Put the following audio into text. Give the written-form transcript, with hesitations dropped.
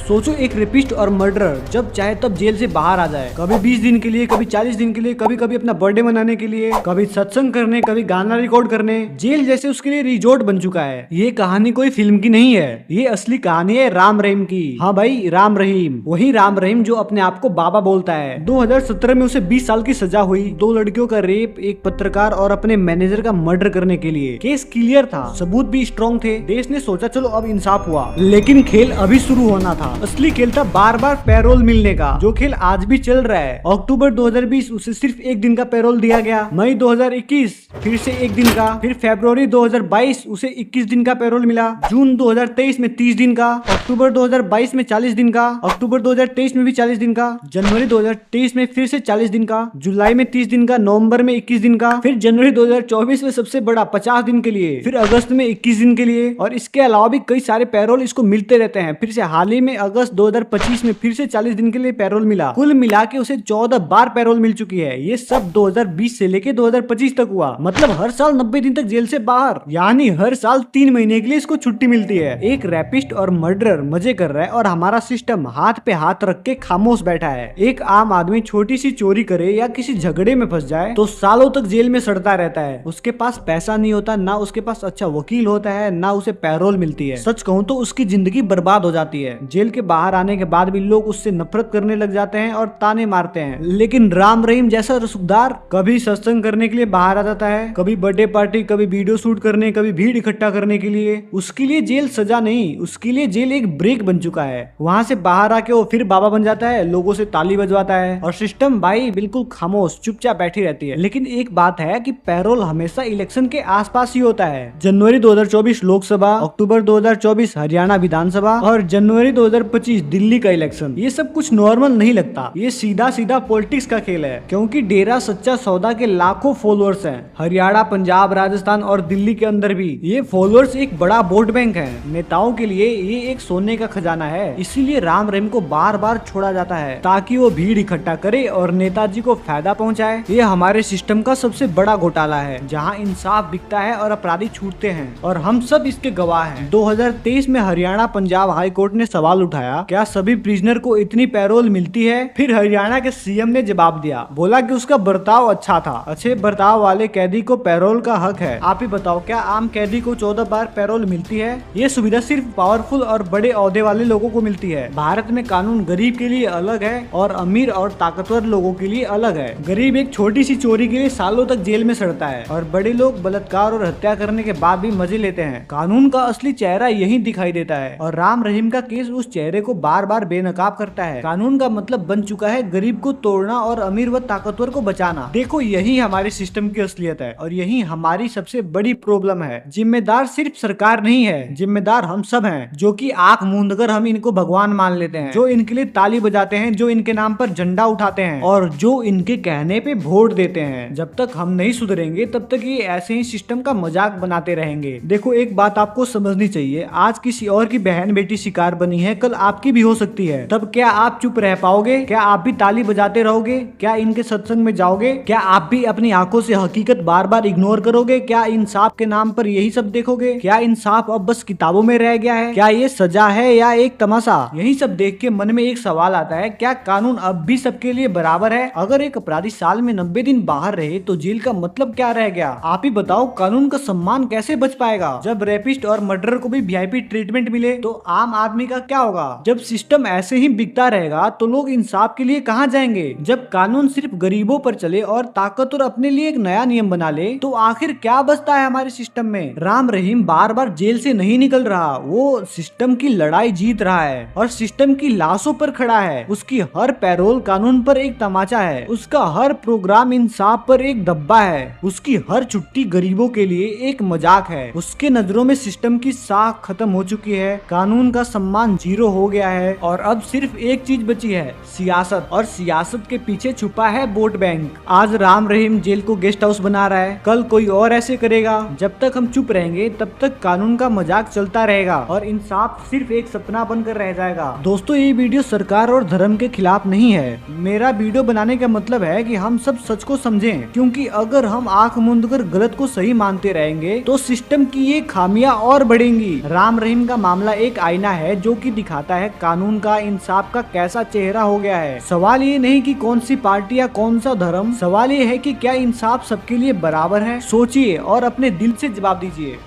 सोचो एक रेपिस्ट और मर्डरर जब चाहे तब जेल से बाहर आ जाए, कभी 20 दिन के लिए, कभी 40 दिन के लिए, कभी कभी अपना बर्थडे मनाने के लिए, कभी सत्संग करने, कभी गाना रिकॉर्ड करने। जेल जैसे उसके लिए रिजॉर्ट बन चुका है। ये कहानी कोई फिल्म की नहीं है, ये असली कहानी है राम रहीम की। हाँ भाई, राम रहीम, वही राम रहीम जो अपने आप को बाबा बोलता है। 2017 में उसे 20 साल की सजा हुई 2 लड़कियों का रेप, एक पत्रकार और अपने मैनेजर का मर्डर करने के लिए। केस क्लियर था, सबूत भी स्ट्रॉन्ग थे। देश ने सोचा चलो अब इंसाफ हुआ, लेकिन खेल अभी शुरू होना था। असली खेल था बार बार पैरोल मिलने का, जो खेल आज भी चल रहा है। अक्टूबर 2020 उसे सिर्फ 1 दिन का पैरोल दिया गया। मई 2021 फिर से 1 दिन का, फिर फरवरी 2022 उसे 21 दिन का पैरोल मिला। जून 2023 में 30 दिन का, अक्टूबर 2022 में 40 दिन का, अक्टूबर 2023 में भी 40 दिन का, जनवरी 2023 में फिर से 40 दिन का, जुलाई में 30 दिन का, नवंबर में 21 दिन का, फिर जनवरी 2024 में सबसे बड़ा 50 दिन के लिए, फिर अगस्त में 21 दिन के लिए। और इसके अलावा भी कई सारे पैरोल इसको मिलते रहते हैं। फिर से हाल ही में अगस्त 2025 में फिर से 40 दिन के लिए पैरोल मिला। कुल मिला के उसे 14 बार पैरोल मिल चुकी है। ये सब 2020 से लेके 2025 तक हुआ। मतलब हर साल 90 दिन तक जेल से बाहर, यानी हर साल 3 महीने के लिए इसको छुट्टी मिलती है। एक रैपिस्ट और मर्डरर मजे कर रहा है और हमारा सिस्टम हाथ पे हाथ रख के खामोश बैठा है। एक आम आदमी छोटी सी चोरी करे या किसी झगड़े में फंस जाए तो सालों तक जेल में सड़ता रहता है। उसके पास पैसा नहीं होता, ना उसके पास अच्छा वकील होता है, ना उसे पैरोल मिलती है। सच कहूँ तो उसकी जिंदगी बर्बाद हो जाती है। जेल के बाहर आने के बाद भी लोग उससे नफरत करने लग जाते हैं और ताने मारते हैं। लेकिन राम रहीम जैसा रसूखदार कभी सत्संग करने के लिए बाहर आ जाता है, कभी बर्थडे पार्टी, कभी वीडियो शूट करने, कभी भीड़ इकट्ठा करने के लिए। उसके लिए जेल सजा नहीं, उसके लिए जेल एक ब्रेक बन चुका है। वहाँ से बाहर आके वो फिर बाबा बन जाता है, लोगों से ताली बजवाता है और सिस्टम भाई बिल्कुल खामोश चुपचाप बैठी रहती है। लेकिन एक बात है कि पैरोल हमेशा इलेक्शन के आसपास ही होता है। जनवरी 2024 लोकसभा, अक्टूबर 2024 हरियाणा विधानसभा और जनवरी 2025 दिल्ली का इलेक्शन। ये सब कुछ नॉर्मल नहीं लगता, ये सीधा सीधा पॉलिटिक्स का खेल है। क्योंकि डेरा सच्चा सौदा के लाखों फॉलोअर्स हैं। हरियाणा, पंजाब, राजस्थान और दिल्ली के अंदर भी ये फॉलोअर्स एक बड़ा वोट बैंक है। नेताओं के लिए ये एक सोने का खजाना है। इसीलिए राम रहीम को बार बार छोड़ा जाता है ताकि वो भीड़ इकट्ठा करे और नेताजी को फायदा पहुंचाए। ये हमारे सिस्टम का सबसे बड़ा घोटाला है, जहां इंसाफ बिकता है और अपराधी छूटते हैं, और हम सब इसके गवाह हैं। 2023 में हरियाणा पंजाब हाई कोर्ट ने सवाल उठाया, क्या सभी प्रिजनर को इतनी पैरोल मिलती है? फिर हरियाणा के सीएम ने जवाब दिया, बोला कि उसका बर्ताव अच्छा था। अच्छे बर्ताव वाले कैदी को पैरोल का हक है। आप ही बताओ, क्या आम कैदी को 14 बार पैरोल मिलती है? ये सुविधा सिर्फ पावरफुल और बड़े ओहदे वाले लोगों को मिलती है। भारत में कानून गरीब के लिए अलग है और अमीर और ताकतवर लोगों के लिए अलग है। गरीब एक छोटी सी चोरी के लिए सालों तक जेल में सड़ता है और बड़े लोग बलात्कार और हत्या करने के बाद भी मजे लेते हैं। कानून का असली चेहरा यही दिखाई देता है और राम रहीम का केस उस चेहरे को बार बार बेनकाब करता है। कानून का मतलब बन चुका है गरीब को तोड़ना और अमीर व ताकतवर को बचाना। देखो, यही हमारे सिस्टम की असलियत है और यही हमारी सबसे बड़ी प्रॉब्लम है। जिम्मेदार सिर्फ सरकार नहीं है, जिम्मेदार हम सब हैं, जो कि आंख मूंद कर हम इनको भगवान मान लेते हैं, जो इनके लिए ताली बजाते हैं, जो इनके नाम पर झंडा उठाते हैं और जो इनके कहने पे वोट देते हैं। जब तक हम नहीं सुधरेंगे तब तक ये ऐसे ही सिस्टम का मजाक बनाते रहेंगे। देखो, एक बात आपको समझनी चाहिए, आज किसी और की बहन बेटी शिकार बनी है, कल आपकी भी हो सकती है। तब क्या आप चुप रह पाओगे? क्या आप भी ताली बजाते रहोगे? क्या इनके सत्संग में जाओगे? क्या आप भी अपनी आंखों से हकीकत बार बार इग्नोर करोगे? क्या इंसाफ के नाम पर यही सब देखोगे? क्या इंसाफ अब बस किताबों में रह गया है? क्या ये सजा है या एक तमाशा? यही सब देख के मन में एक सवाल आता है, क्या कानून अब भी सबके लिए बराबर है? अगर एक अपराधी साल में 90 दिन बाहर रहे तो जेल का मतलब क्या रह गया? आप ही बताओ, कानून का सम्मान कैसे बच पाएगा? जब रेपिस्ट और मर्डरर को भी वीआईपी ट्रीटमेंट मिले तो आम आदमी का क्या होगा? जब सिस्टम ऐसे ही बिकता रहेगा तो लोग इंसाफ के लिए कहां जाएंगे? जब कानून सिर्फ गरीबों पर चले और ताकतवर अपने लिए एक नया नियम बना ले तो आखिर क्या बचता है हमारे सिस्टम में? राम रहीम बार बार जेल से नहीं निकल रहा, वो सिस्टम की लड़ाई जीत रहा है और सिस्टम की लाशों पर खड़ा है। उसकी हर पैरोल कानून पर एक तमाचा है, उसका हर प्रोग्राम इंसाफ पर एक धब्बा है, उसकी हर छुट्टी गरीबों के लिए एक मजाक है। उसके नजरों में सिस्टम की साख खत्म हो चुकी है, कानून का सम्मान जीरो हो गया है और अब सिर्फ एक चीज बची है, सियासत। और सियासत के पीछे छुपा है वोट बैंक। आज राम रहीम जेल को गेस्ट हाउस बना रहा है, कल कोई और ऐसे करेगा। जब तक हम चुप रहेंगे तब तक कानून का मजाक चलता रहेगा और इंसाफ सिर्फ एक सपना बनकर रह जाएगा। दोस्तों, ये वीडियो सरकार और धर्म के खिलाफ नहीं है। मेरा वीडियो बनाने का मतलब है कि हम सब सच को समझें, क्योंकि अगर हम आंख मूंद कर गलत को सही मानते रहेंगे तो सिस्टम की ये खामियां और बढ़ेंगी। राम रहीम का मामला एक आईना है जो कि दिखा दिखाता है कानून का, इंसाफ का कैसा चेहरा हो गया है। सवाल ये नहीं कि कौन सी पार्टी या कौन सा धर्म, सवाल ये है कि क्या इंसाफ सबके लिए बराबर है। सोचिए और अपने दिल से जवाब दीजिए।